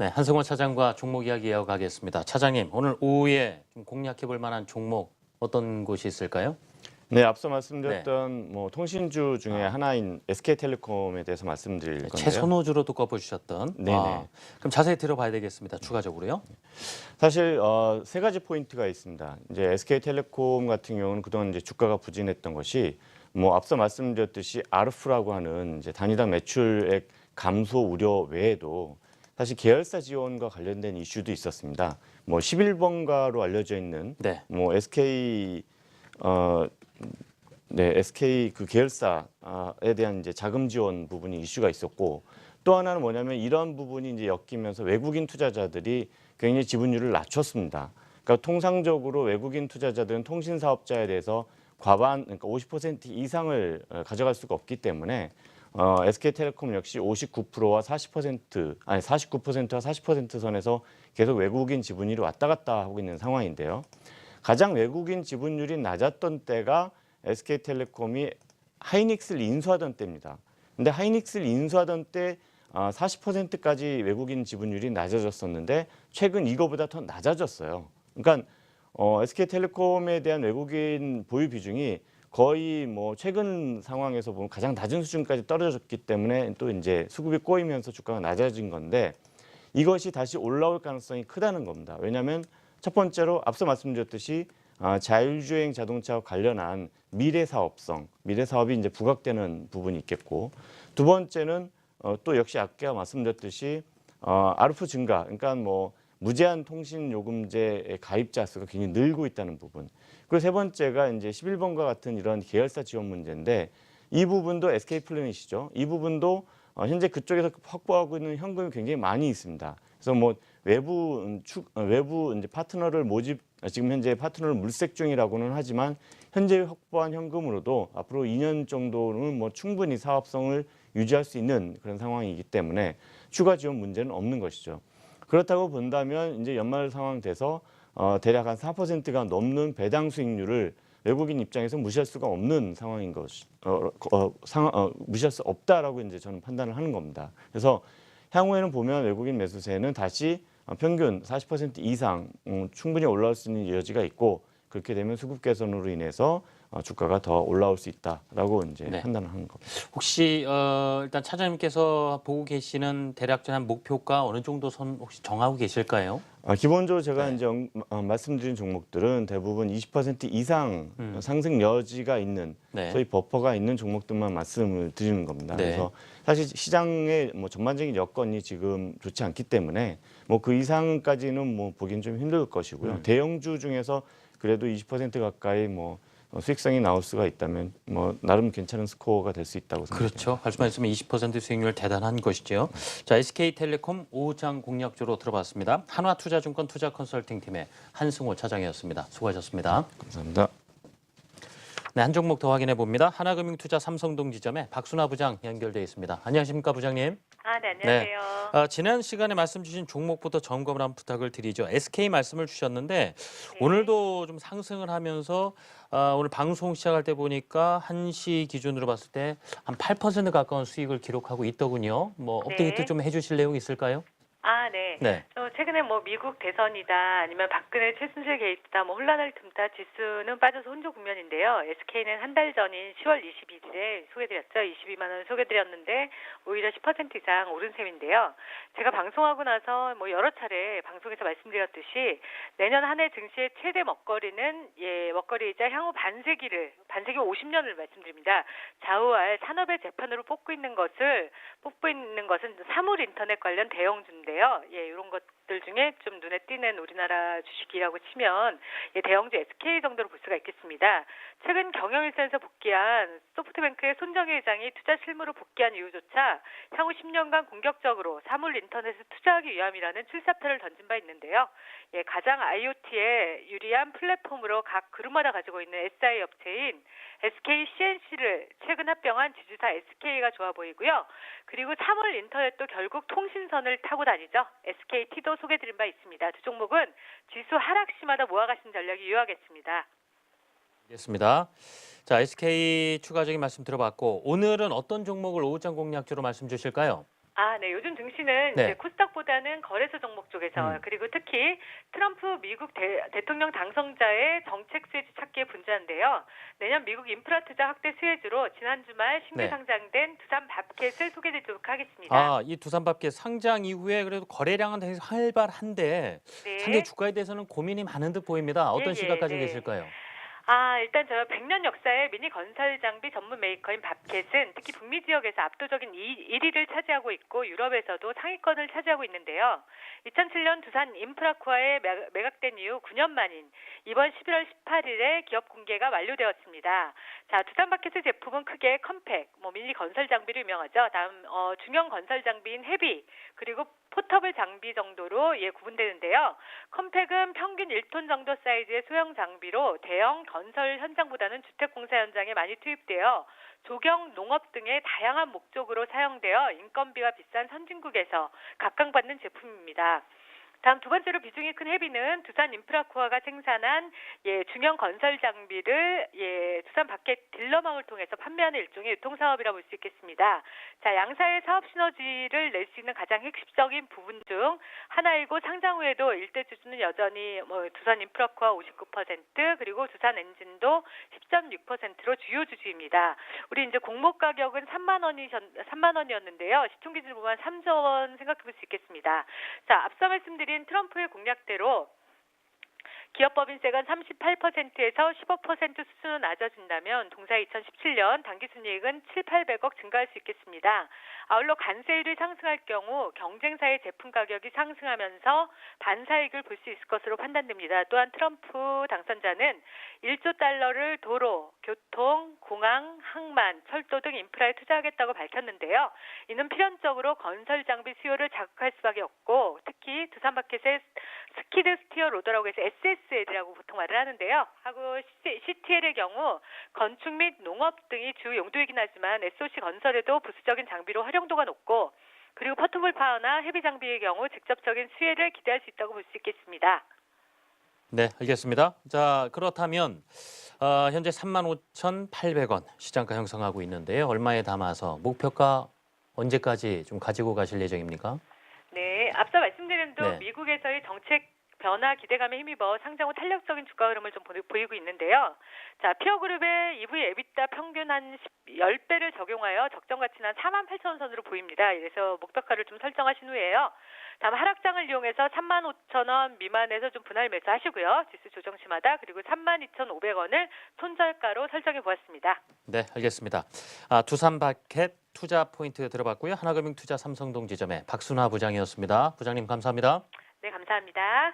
네, 한승원 차장과 종목 이야기 이어가겠습니다. 차장님, 오늘 오후에 좀 공략해 볼 만한 종목 어떤 곳이 있을까요? 네, 앞서 네. 말씀드렸던 통신주 중에 하나인 SK텔레콤에 대해서 말씀드릴 건데요. 최선호주로도 꼽아주셨던. 네네. 그럼 자세히 들어봐야 되겠습니다. 추가적으로요. 사실 세 가지 포인트가 있습니다. 이제 SK텔레콤 같은 경우는 그동안 이제 주가가 부진했던 것이 앞서 말씀드렸듯이 아르프라고 하는 이제 단위당 매출액 감소 우려 외에도 사실 계열사 지원과 관련된 이슈도 있었습니다. 11번가로 알려져 있는 네. SK SK 그 계열사에 대한 이제 자금 지원 부분이 이슈가 있었고, 또 하나는 뭐냐면 이런 부분이 이제 엮이면서 외국인 투자자들이 굉장히 지분율을 낮췄습니다. 그러니까 통상적으로 외국인 투자자들은 통신 사업자에 대해서 과반, 그러니까 50% 이상을 가져갈 수가 없기 때문에 SK텔레콤 역시 59%와 40% 아니 49%와 40% 선에서 계속 외국인 지분율이 왔다 갔다 하고 있는 상황인데요. 가장 외국인 지분율이 낮았던 때가 SK텔레콤이 하이닉스를 인수하던 때입니다. 근데 하이닉스를 인수하던 때 40%까지 외국인 지분율이 낮아졌었는데 최근 이거보다 더 낮아졌어요. 그러니까 SK텔레콤에 대한 외국인 보유 비중이 거의 최근 상황에서 보면 가장 낮은 수준까지 떨어졌기 때문에 또 이제 수급이 꼬이면서 주가가 낮아진 건데, 이것이 다시 올라올 가능성이 크다는 겁니다. 왜냐하면 첫 번째로 앞서 말씀드렸듯이 자율주행 자동차와 관련한 미래 사업이 이제 부각되는 부분이 있겠고, 두 번째는 또 역시 아까 말씀드렸듯이 아르프 증가, 그러니까 무제한 통신 요금제의 가입자 수가 굉장히 늘고 있다는 부분. 그리고 세 번째가 이제 11번과 같은 이런 계열사 지원 문제인데, 이 부분도 SK 플래닛이죠. 이 부분도 현재 그쪽에서 확보하고 있는 현금이 굉장히 많이 있습니다. 그래서 외부 이제 파트너를 지금 현재 파트너를 물색 중이라고는 하지만 현재 확보한 현금으로도 앞으로 2년 정도는 충분히 사업성을 유지할 수 있는 그런 상황이기 때문에 추가 지원 문제는 없는 것이죠. 그렇다고 본다면 이제 연말 상황 돼서 대략 한 4%가 넘는 배당 수익률을 외국인 입장에서 무시할 수가 없는 상황인 무시할 수 없다라고 이제 저는 판단을 하는 겁니다. 그래서 향후에는 보면 외국인 매수세는 다시 평균 40% 이상 충분히 올라올 수 있는 여지가 있고, 그렇게 되면 수급 개선으로 인해서 주가가 더 올라올 수 있다라고 이제 판단을 하는 겁니다. 혹시 일단 차장님께서 보고 계시는 대략적인 목표가 어느 정도 선 혹시 정하고 계실까요? 기본적으로 제가 이제 말씀드린 종목들은 대부분 20% 이상 상승 여지가 있는 소위 버퍼가 있는 종목들만 말씀을 드리는 겁니다. 그래서 사실 시장의 전반적인 여건이 지금 좋지 않기 때문에 그 이상까지는 보기는 좀 힘들 것이고요. 대형주 중에서 그래도 20% 가까이 수익성이 나올 수가 있다면 나름 괜찮은 스코어가 될 수 있다고 생각합니다. 그렇죠. 말씀하셨으면 20% 수익률 대단한 것이죠. 자, SK텔레콤 오후장 공략주로 들어봤습니다. 한화투자증권 투자컨설팅팀의 한승호 차장이었습니다. 수고하셨습니다. 감사합니다. 네, 한 종목 더 확인해 봅니다. 하나금융투자 삼성동 지점에 박순하 부장 연결돼 있습니다. 안녕하십니까, 부장님? 네, 안녕하세요. 지난 시간에 말씀 주신 종목부터 점검을 한번 부탁을 드리죠. SK 말씀을 주셨는데 네. 오늘도 좀 상승을 하면서 오늘 방송 시작할 때 보니까 1시 기준으로 봤을 때 한 8% 가까운 수익을 기록하고 있더군요. 업데이트 좀 해주실 내용 있을까요? 네. 네. 최근에 미국 대선이다, 아니면 박근혜 최순실 게이트다, 혼란을 틈타 지수는 빠져서 혼조 국면인데요. SK는 한 달 전인 10월 21일에 소개드렸죠. 22만 원 소개드렸는데 오히려 10% 이상 오른 셈인데요. 제가 방송하고 나서 여러 차례 방송에서 말씀드렸듯이 내년 한 해 증시의 최대 먹거리는 먹거리이자 향후 반세기 50년을 말씀드립니다. 좌우할 산업의 재판으로 뽑고 있는 것은 사물 인터넷 관련 대형주인데요. 이런 것들 중에 좀 눈에 띄는 우리나라 주식이라고 치면 대형주 SK 정도로 볼 수가 있겠습니다. 최근 경영일선에서 복귀한 소프트뱅크의 손정혜 회장이 투자 실무로 복귀한 이후조차 향후 10년간 공격적으로 사물 인터넷에 투자하기 위함이라는 출사표를 던진 바 있는데요. 가장 IoT에 유리한 플랫폼으로 각 그룹마다 가지고 있는 SI 업체인 SK CNC를 최근 합병한 지주사 SK가 좋아 보이고요. 그리고 사물 인터넷도 결국 통신선을 타고 다니죠. SKT도 소개드린 바 있습니다. 두 종목은 지수 하락시마다 모아가신 전략이 유효하겠습니다. 알겠습니다. 자, SK 추가적인 말씀 들어봤고 오늘은 어떤 종목을 오후장 공략주로 말씀 주실까요? 네. 요즘 증시는 네. 이제 코스닥보다는 거래소 종목 쪽에서 그리고 특히 트럼프 미국 대통령 당선자의 정책 수혜주 찾기에 분주한데요. 내년 미국 인프라 투자 확대 수혜주로 지난 주말 신규 네. 상장된 두산 밥켓을 소개드리도록 하겠습니다. 이 두산밥켓 상장 이후에 그래도 거래량은 되게 활발한데 상당히 네. 주가에 대해서는 고민이 많은 듯 보입니다. 어떤 예, 시각 가지고 네. 계실까요? 일단 저 100년 역사의 미니 건설 장비 전문 메이커인 밥켓은 특히 북미 지역에서 압도적인 1위를 차지하고 있고 유럽에서도 상위권을 차지하고 있는데요. 2007년 두산 인프라코아에 매각된 이후 9년 만인 이번 11월 18일에 기업 공개가 완료되었습니다. 자, 두산 밥켓의 제품은 크게 컴팩, 미니 건설 장비로 유명하죠. 다음 중형 건설 장비인 헤비 그리고 포터블 장비 정도로 구분되는데요. 컴팩은 평균 1톤 정도 사이즈의 소형 장비로 대형 건설 현장보다는 주택 공사 현장에 많이 투입되어 조경, 농업 등의 다양한 목적으로 사용되어 인건비가 비싼 선진국에서 각광받는 제품입니다. 다음 두 번째로 비중이 큰 헤비는 두산 인프라코아가 생산한 중형 건설 장비를 두산 밥켓 딜러망을 통해서 판매하는 일종의 유통 사업이라 볼 수 있겠습니다. 자, 양사의 사업 시너지를 낼 수 있는 가장 핵심적인 부분 중 하나이고 상장 후에도 일대 주주는 여전히 두산 인프라코아 59% 그리고 두산 엔진도 10.6%로 주요 주주입니다. 우리 이제 공모 가격은 3만 원이었는데요. 시총 기준으로 보면 3조 원 생각해 볼 수 있겠습니다. 자, 앞서 말씀드린 트럼프의 공약대로 기업법인세가 38%에서 15% 수준으로 낮아진다면 동사 2017년 당기순이익은 7,800억 증가할 수 있겠습니다. 아울러 관세율이 상승할 경우 경쟁사의 제품 가격이 상승하면서 반사이익을 볼 수 있을 것으로 판단됩니다. 또한 트럼프 당선자는 1조 달러를 도로, 교통, 공항, 항만, 철도 등 인프라에 투자하겠다고 밝혔는데요. 이는 필연적으로 건설 장비 수요를 자극할 수밖에 없고 특히 두산 마켓의 스키드 스티어 로더라고 해서 SSL이라고 보통 말을 하는데요. 하고 CTL의 경우 건축 및 농업 등이 주 용도이긴 하지만 SOC 건설에도 부수적인 장비로 활용도가 높고 그리고 포터블 파워나 헤비 장비의 경우 직접적인 수혜를 기대할 수 있다고 볼 수 있겠습니다. 네, 알겠습니다. 자, 그렇다면 현재 35,800원 시장가 형성하고 있는데요. 얼마에 담아서 목표가 언제까지 좀 가지고 가실 예정입니까? 네, 앞서 말씀드린 대로 네. 미국에서의 정책 변화 기대감에 힘입어 상장 후 탄력적인 주가 흐름을 좀 보이고 있는데요. 자, 피어그룹의 EV 에비타 평균 한 10배를 적용하여 적정 가치는 한 48,000원 선으로 보입니다. 그래서 목표가를 좀 설정하신 후에요. 다음 하락장을 이용해서 35,000원 미만에서 좀 분할 매수하시고요. 지수 조정 시마다 그리고 32,500원을 손절가로 설정해 보았습니다. 네, 알겠습니다. 두산마켓 투자 포인트 들어봤고요. 하나금융투자 삼성동 지점의 박순화 부장이었습니다. 부장님 감사합니다. 네, 감사합니다.